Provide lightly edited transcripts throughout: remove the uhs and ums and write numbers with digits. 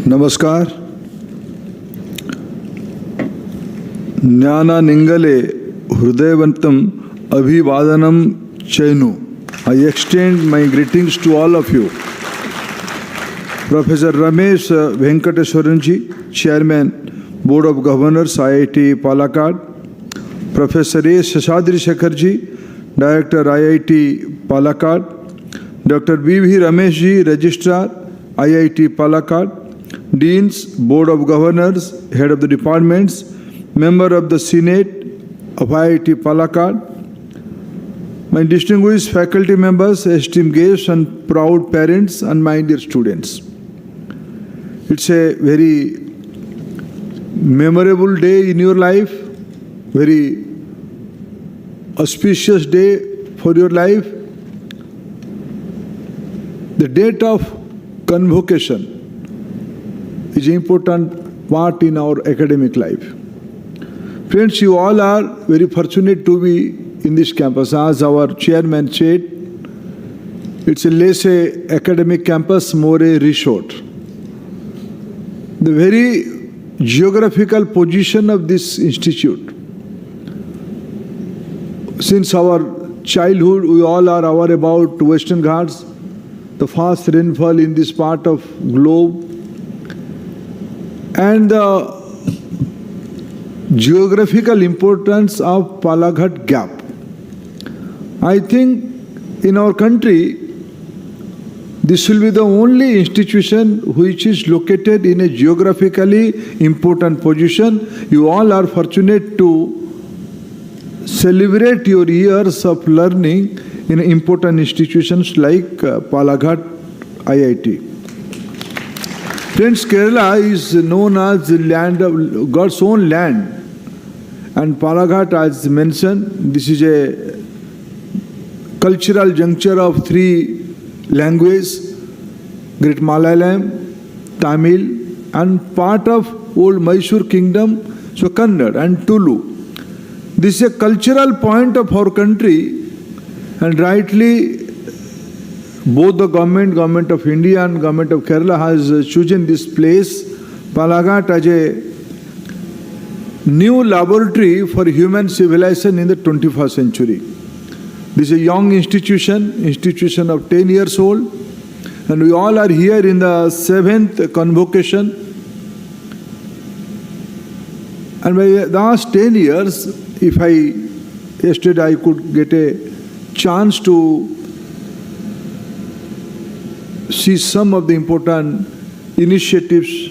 नमस्कार. ज्ञानानिंगले हृदयवंतम अभिवादनम चैनु. I extend my greetings to all of you. Professor Ramesh Venkateswaranji, Chairman, Board of Governors, IIT Palakkad. Professor A. Seshadri Shekharji, Director, IIT Palakkad. Dr. B.V. Rameshji, Registrar, IIT Palakkad. Deans, Board of Governors, Head of the Departments, Member of the Senate of IIT Palakkad, my distinguished faculty members, esteemed guests and proud parents and my dear students. It's a very memorable day in your life, very auspicious day for your life. The date of convocation is an important part in our academic life. Friends, you all are very fortunate to be in this campus. As our chairman said, it's a less a academic campus, more a resort. The very geographical position of this institute. Since our childhood, we all are aware about Western Ghats, the fast rainfall in this part of globe, and the geographical importance of Palaghat Gap. I think in our country, this will be the only institution which is located in a geographically important position. You all are fortunate to celebrate your years of learning in important institutions like Palaghat IIT. Friends, Kerala is known as the land of God's own land. And Palaghat, as mentioned, this is a cultural juncture of three languages, Great Malayalam, Tamil, and part of old Mysore kingdom, so Kannada and Tulu. This is a cultural point of our country, and rightly both the government of India and government of Kerala has chosen this place, Palaghat, as a new laboratory for human civilization in the 21st century. This is a young institution of 10 years old, and we all are here in the 7th convocation. And by the last 10 years, yesterday I could get a chance to see some of the important initiatives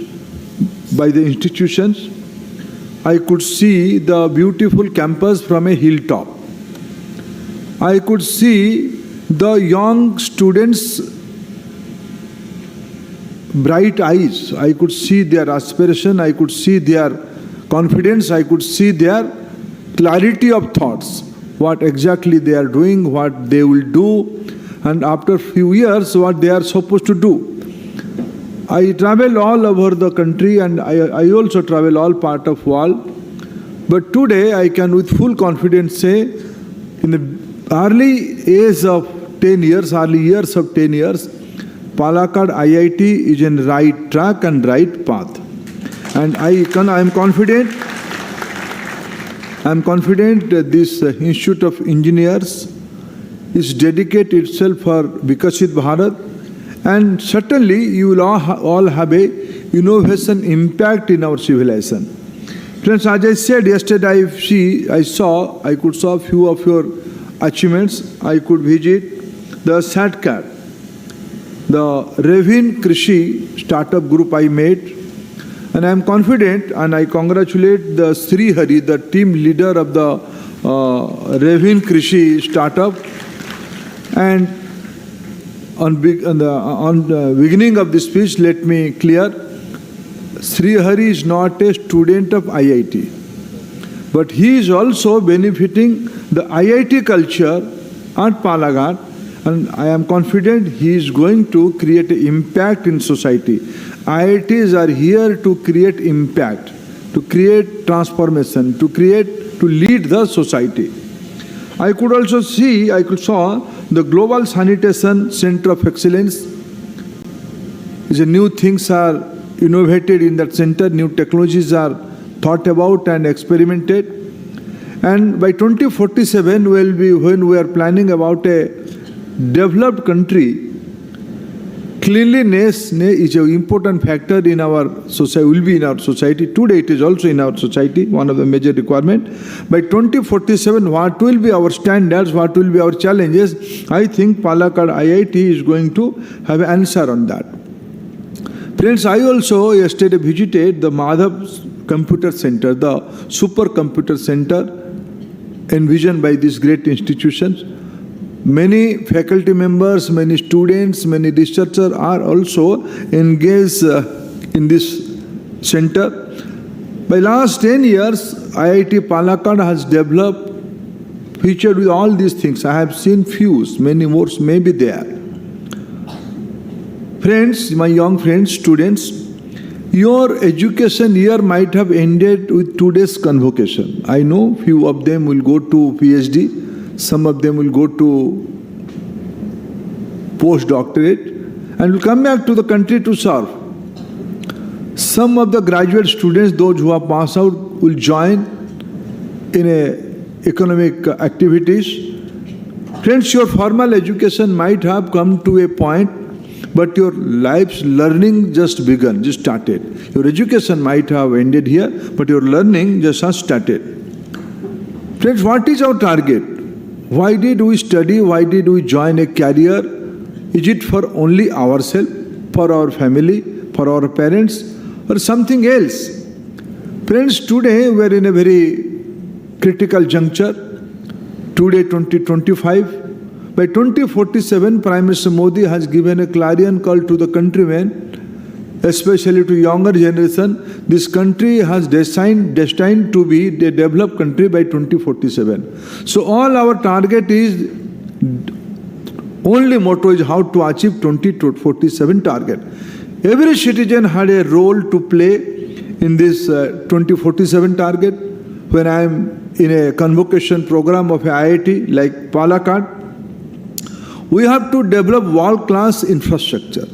by the institutions. I could see the beautiful campus from a hilltop. I could see the young students' bright eyes. I could see their aspiration. I could see their confidence. I could see their clarity of thoughts, what exactly they are doing, what they will do, and after a few years, what they are supposed to do. I travel all over the country, and I also travel all part of world. But today I can with full confidence say, in the early years of 10 years, Palakkad IIT is in right track and right path. And I am confident that this Institute of Engineers is dedicated itself for Vikasit Bharat, and certainly you will all have a innovation impact in our civilization. Friends, as I said yesterday, I could saw a few of your achievements. I could visit the SATCAT, the Ravin Krishi startup group I made, and I am confident and I congratulate the Sri Hari, the team leader of the Ravin Krishi startup. And on the beginning of this speech, let me clear, Sri Hari is not a student of IIT, but he is also benefiting the IIT culture at Palaghat, and I am confident he is going to create an impact in society. IITs are here to create impact, to create transformation, to lead the society. I saw the Global Sanitation Center of Excellence. New things are innovated in that center, new technologies are thought about and experimented. And by 2047, when we are planning about a developed country, cleanliness is an important factor in our society, will be in our society. Today it is also in our society, one of the major requirements. By 2047, what will be our standards, what will be our challenges? I think Palakkad IIT is going to have an answer on that. Friends, I also yesterday visited the Madhav Computer Center, the supercomputer center envisioned by these great institutions. Many faculty members, many students, many researchers are also engaged in this center. By last 10 years, IIT Palakkad has developed, featured with all these things. I have seen few, many more may be there. Friends, my young friends, students, your education year might have ended with today's convocation. I know few of them will go to PhD. Some of them will go to postdoctorate and will come back to the country to serve. Some of the graduate students, those who have passed out, will join in economic activities. Friends, your formal education might have come to a point, but your life's learning just begun, just started. Your education might have ended here, but your learning just has started. Friends, what is our target? Why did we study? Why did we join a career? Is it for only ourselves, for our family, for our parents, or something else? Friends, today we are in a very critical juncture. Today, 2025. By 2047, Prime Minister Modi has given a clarion call to the countrymen, especially to younger generation. This country has destined to be a developed country by 2047. So all our target is, only motto is how to achieve 2047 target. Every citizen had a role to play in this 2047 target. When I am in a convocation program of IIT like Palakkad, we have to develop world-class infrastructure.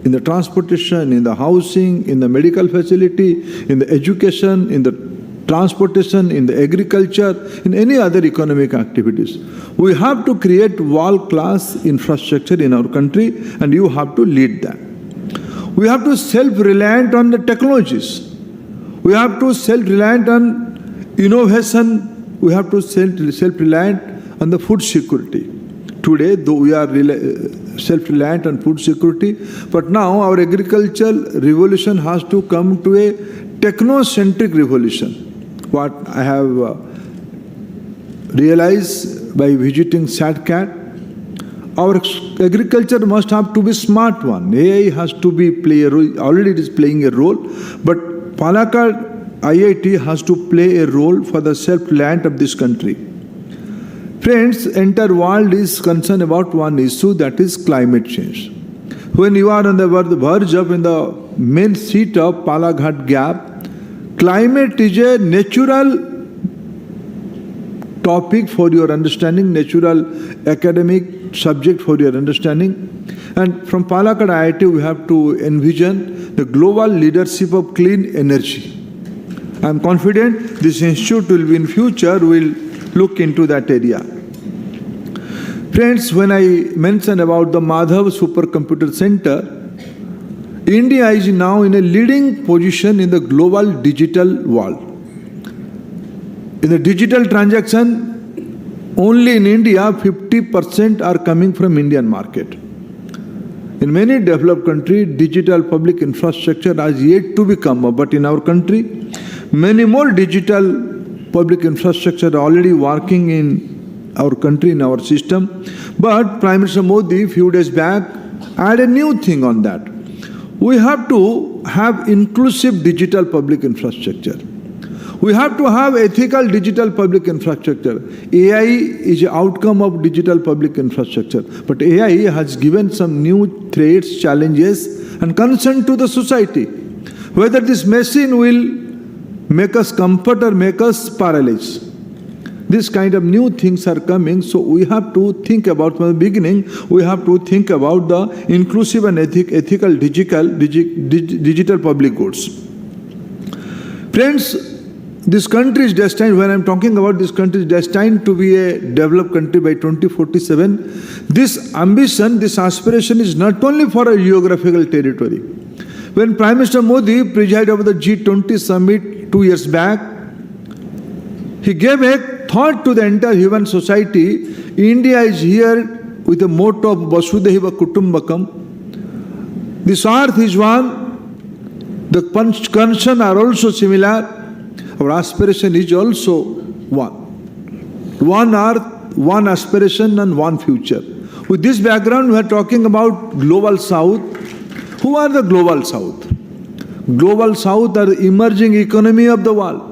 In the transportation, in the housing, in the medical facility, in the education, in the transportation, in the agriculture, in any other economic activities. We have to create world-class infrastructure in our country, and you have to lead that. We have to self-reliant on the technologies. We have to self-reliant on innovation. We have to self-reliant on the food security. Today, though we are self-reliant on food security, but now our agricultural revolution has to come to a techno-centric revolution. What I have realized by visiting SATCAT, our agriculture must have to be smart one. AI has to be play a role, already it is playing a role, but Palakkad IIT has to play a role for the self-reliant of this country. Friends, entire world is concerned about one issue, that is climate change. When you are on the verge of in the main seat of Palakkad Gap, climate is a natural topic for your understanding, natural academic subject for your understanding. And from Palakkad IIT, we have to envision the global leadership of clean energy. I am confident this institute will be in future will look into that area. Friends, when I mentioned about the Madhav Supercomputer Center, India is now in a leading position in the global digital world. In the digital transaction, only in India 50% are coming from Indian market. In many developed countries, digital public infrastructure has yet to become, but in our country, many more digital public infrastructure are already working in our country, in our system. But Prime Minister Modi, a few days back, added a new thing on that. We have to have inclusive digital public infrastructure. We have to have ethical digital public infrastructure. AI is an outcome of digital public infrastructure. But AI has given some new threats, challenges, and concern to the society. Whether this machine will make us comfort or make us paralyzed. this kind of new things are coming, so we have to think about from the beginning, we have to think about the inclusive and ethical digital public goods. Friends, this country is destined, when I'm talking about this country, is destined to be a developed country by 2047. This ambition, this aspiration is not only for a geographical territory. When Prime Minister Modi presided over the G20 summit 2 years back, he gave a thought to the entire human society. India is here with the motto of Vasudhaiva Kutumbakam. This earth is one. The concerns are also similar. Our aspiration is also one. One earth, one aspiration and one future. With this background, we are talking about Global South. Who are the Global South? Global South are the emerging economy of the world.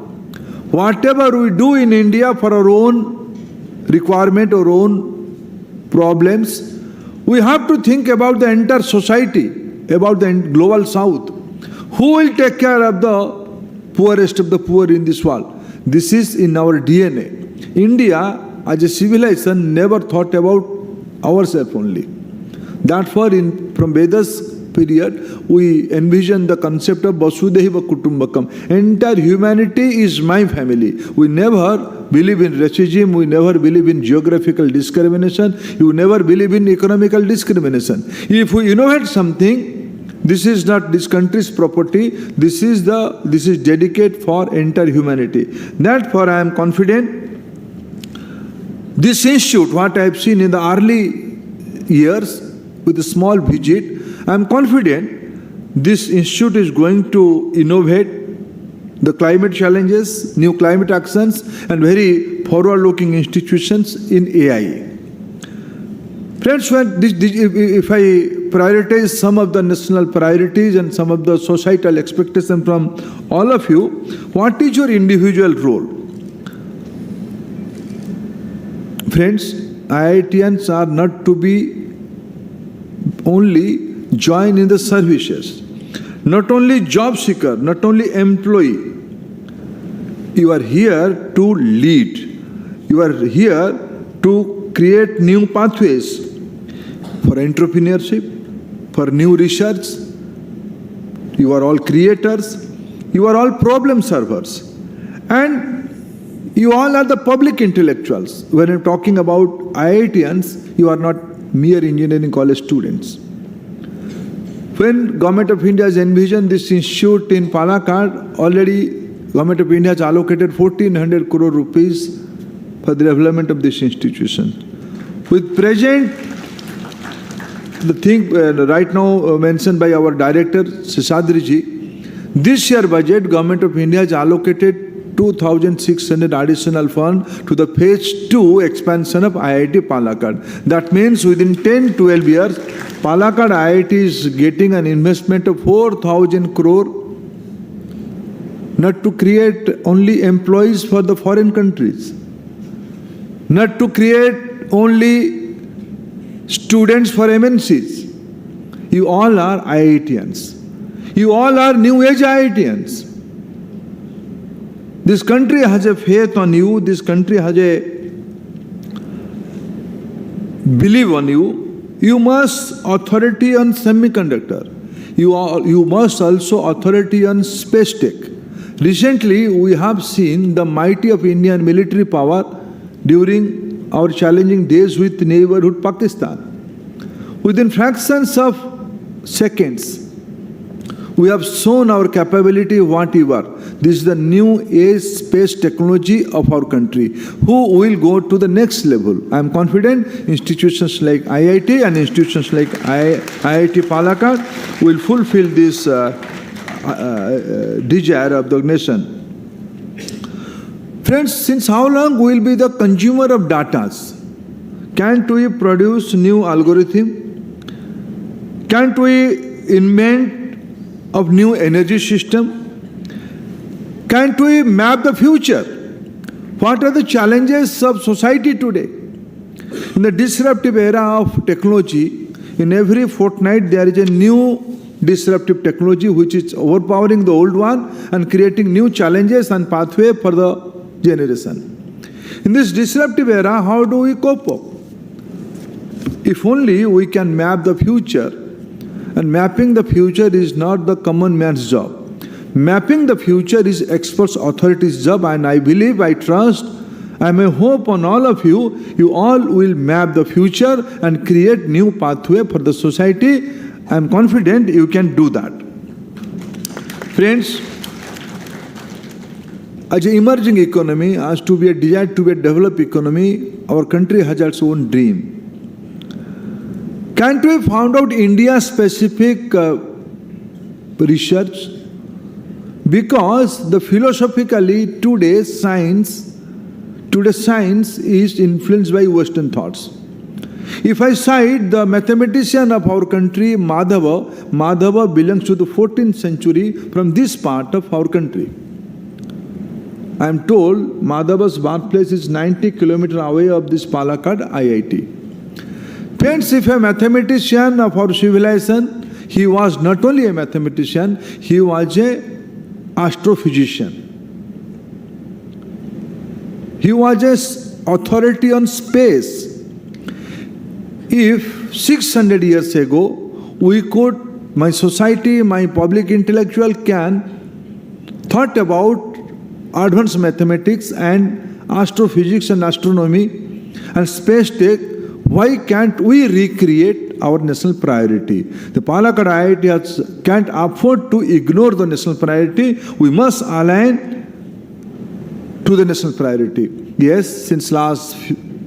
Whatever we do in India for our own requirement, our own problems, we have to think about the entire society, about the Global South. Who will take care of the poorest of the poor in this world? This is in our DNA. India, as a civilization, never thought about ourselves only. Therefore, from Vedas period, we envision the concept of Vasudhaiva Kutumbakam. Entire humanity is my family. We never believe in racism, we never believe in geographical discrimination, you never believe in economical discrimination. If we innovate something, this is not this country's property, this is dedicated for entire humanity. Therefore, I am confident this institute, what I have seen in the early years with a small visit, I am confident this institute is going to innovate the climate challenges, new climate actions, and very forward-looking institutions in AI. Friends, if I prioritize some of the national priorities and some of the societal expectations from all of you, what is your individual role? Friends, IITians are not to be only join in the services, not only job seeker, not only employee. You are here to lead. You are here to create new pathways for entrepreneurship, for new research. You are all creators. You are all problem solvers. And you all are the public intellectuals. When I'm talking about IITians, you are not mere engineering college students. When Government of India has envisioned this institute in Palakkad, already Government of India has allocated 1400 crore rupees for the development of this institution. With present, the thing right now mentioned by our director, Seshadriji, this year budget, Government of India has allocated 2,600 additional fund to the phase 2 expansion of IIT Palakkad. That means within 10-12 years, Palakkad IIT is getting an investment of 4,000 crore, not to create only employees for the foreign countries, not to create only students for MNCs. You all are IITians. You all are new age IITians. This country has a faith on you. This country has a belief on you. You must authority on semiconductor. You must also authority on space tech. Recently, we have seen the mighty of Indian military power during our challenging days with neighborhood Pakistan. Within fractions of seconds, we have shown our capability whatever. This is the new age space technology of our country, who will go to the next level. I am confident institutions like IIT and institutions like IIT Palakkad will fulfill this desire of the nation. Friends, since how long we will be the consumer of data? Can't we produce new algorithm? Can't we invent of new energy system? Can't we map the future? What are the challenges of society today? In the disruptive era of technology, in every fortnight there is a new disruptive technology which is overpowering the old one and creating new challenges and pathway for the generation. In this disruptive era, how do we cope up? If only we can map the future, and mapping the future is not the common man's job. Mapping the future is experts, authorities' job, and I believe, I trust, I may hope on all of you, you all will map the future and create new pathway for the society. I am confident you can do that. Friends, as an emerging economy, as to be a desired to be a developed economy, our country has its own dream. Can't we find out India-specific research? Because the philosophically today's science is influenced by Western thoughts. If I cite the mathematician of our country, Madhava belongs to the 14th century from this part of our country. I am told Madhava's birthplace is 90 kilometers away of this Palakkad IIT. Friends, if a mathematician of our civilization, he was not only a mathematician, he was an astrophysician. He was an authority on space. If 600 years ago, my society, my public intellectual can thought about advanced mathematics and astrophysics and astronomy and space tech, why can't we recreate our national priority? The Palakkad IIT can't afford to ignore the national priority. We must align to the national priority. Yes, since last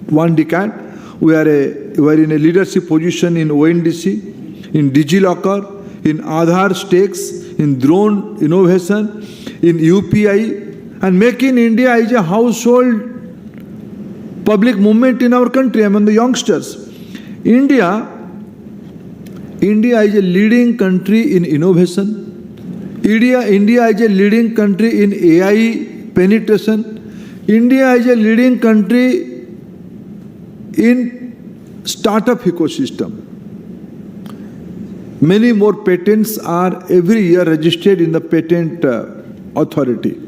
1 decade, we are in a leadership position in ONDC, in DigiLocker, in Aadhaar stakes, in drone innovation, in UPI, and making India as a household public movement in our country among the youngsters. India is a leading country in innovation. India is a leading country in AI penetration. India is a leading country in startup ecosystem. Many more patents are every year registered in the patent authority.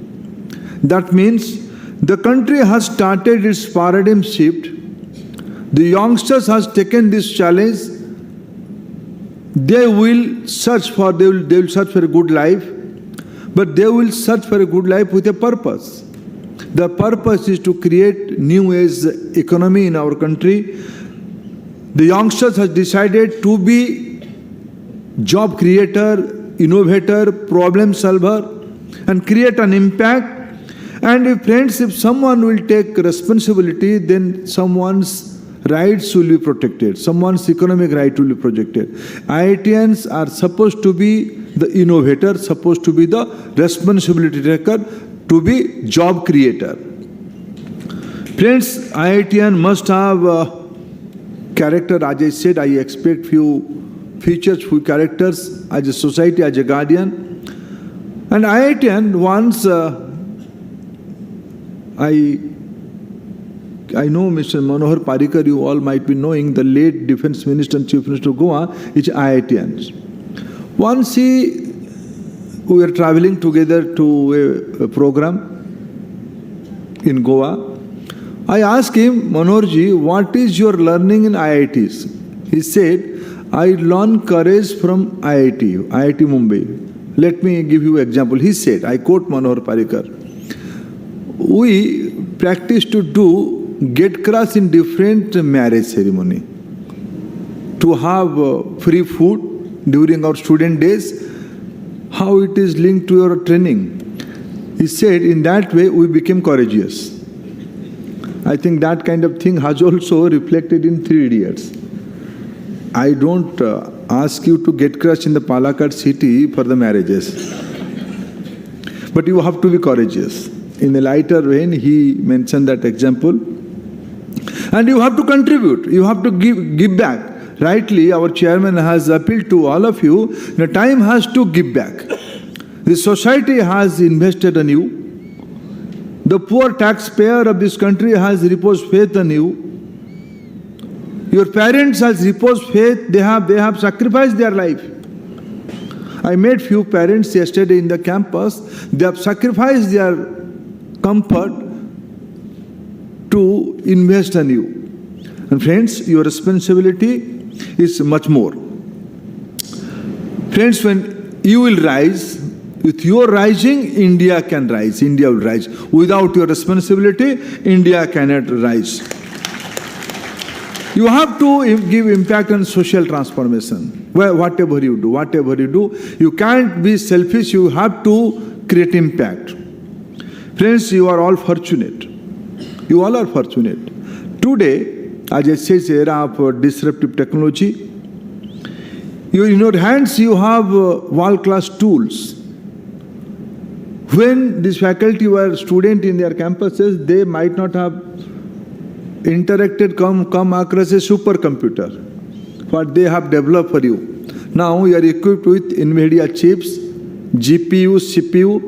That means the country has started its paradigm shift. The youngsters has taken this challenge. They will search for a good life, but they will search for a good life with a purpose. The purpose is to create new age economy in our country. The youngsters has decided to be job creator, innovator, problem solver, and create an impact. And friends, if someone will take responsibility, then someone's rights will be protected. Someone's economic right will be protected. IITians are supposed to be the innovator, supposed to be the responsibility taker, to be job creator. Friends, IITian must have character. As I said, I expect few features, few characters as a society, as a guardian. And IITian once, I know Mr. Manohar Parrikar, you all might be knowing, the late Defense Minister and Chief Minister of Goa is IITian. Once we were traveling together to a program in Goa. I asked him, Manoharji, what is your learning in IITs? He said, I learn courage from IIT Mumbai. Let me give you an example. He said, I quote Manohar Parrikar, we practice to do get cross in different marriage ceremony, to have free food during our student days, how it is linked to your training. He said, in that way we became courageous. I think that kind of thing has also reflected in 3 Idiots. I don't ask you to get crushed in the Palakkad city for the marriages. But you have to be courageous. In a lighter vein, he mentioned that example. And you have to contribute. You have to give back. Rightly, our chairman has appealed to all of you, the time has to give back. The society has invested in you. The poor taxpayer of this country has reposed faith in you. Your parents has reposed faith. They have sacrificed their life. I met few parents yesterday in the campus. They have sacrificed their comfort to invest in you. And friends, your responsibility is much more. Friends, when you will rise, with your rising, India can rise. India will rise. Without your responsibility, India cannot rise. You have to give impact on social transformation. Whatever you do, you can't be selfish. You have to create impact. Friends, you are all fortunate. You all are fortunate. Today, as I said, era of disruptive technology. In your hands, you have world-class tools. When this faculty were students in their campuses, they might not have interacted, come across a supercomputer. What they have developed for you. Now you are equipped with NVIDIA chips, GPU, CPU,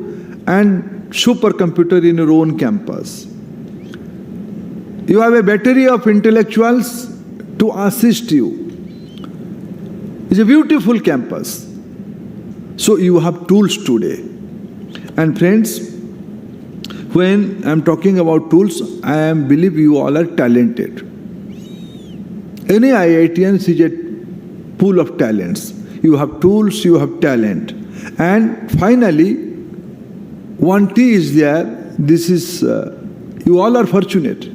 and supercomputer in your own campus. You have a battery of intellectuals to assist you. It's a beautiful campus. So you have tools today. And friends, when I'm talking about tools, I believe you all are talented. Any IITians is a pool of talents. You have tools, you have talent. And finally, one T is there. This is, you all are fortunate.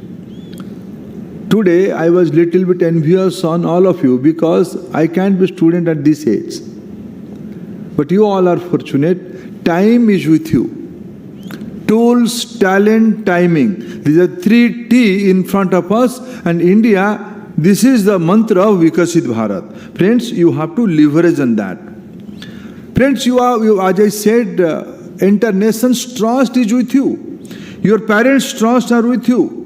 Today, I was little bit envious on all of you because I can't be student at this age. But you all are fortunate. Time is with you. Tools, talent, timing. These are 3 T in front of us. And India, this is the mantra of Vikasit Bharat. Friends, you have to leverage on that. Friends, as I said, entire nation's trust is with you. Your parents' trust are with you.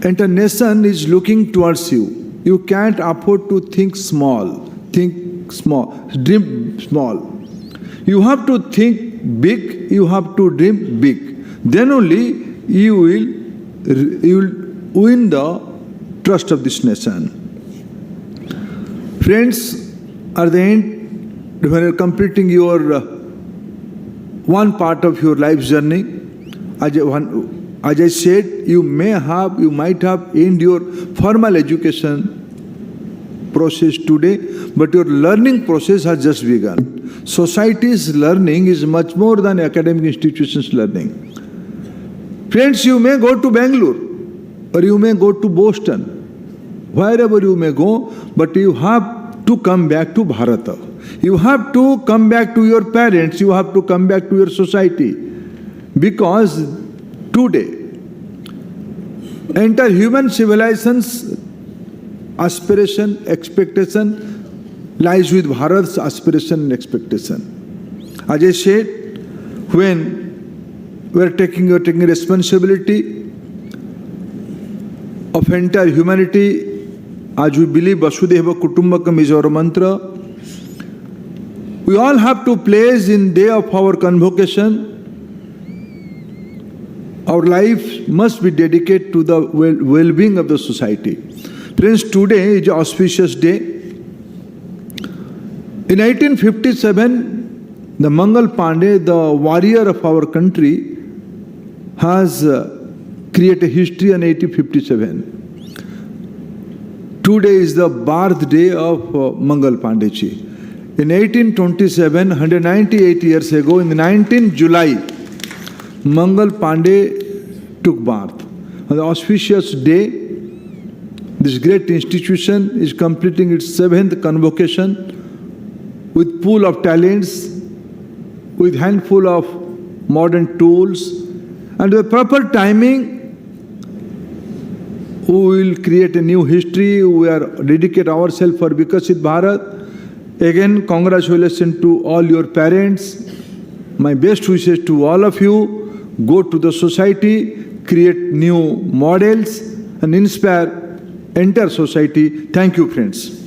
Entire nation is looking towards you. You can't afford to think small. Think small. Dream small. You have to think big. You have to dream big. Then only you will win the trust of this nation. Friends, at the end, when you're completing your one part of your life journey, as I said, you might have ended your formal education process today, but your learning process has just begun. Society's learning is much more than academic institutions' learning. Friends, you may go to Bangalore, or you may go to Boston, wherever you may go, but you have to come back to Bharata. You have to come back to your parents, you have to come back to your society. Because today, entire human civilization's aspiration, expectation lies with Bharat's aspiration and expectation. As I said, when we are taking responsibility of entire humanity, as we believe Vasudhaiva Kutumbakam is our mantra, we all have to place in day of our convocation. Our life must be dedicated to the well-being of the society. Friends, today is an auspicious day. In 1857, the Mangal Pandey, the warrior of our country, has created history in 1857. Today is the birthday of Mangal Pandey ji. In 1827, 198 years ago, in the 19th July, Mangal Pandey took birth. On the auspicious day, this great institution is completing its 7th convocation with pool of talents, with handful of modern tools, and with proper timing, we will create a new history. We are dedicate ourselves for Vikasit Bharat. Again, congratulations to all your parents. My best wishes to all of you. Go to the society, create new models, and inspire entire society. Thank you, friends.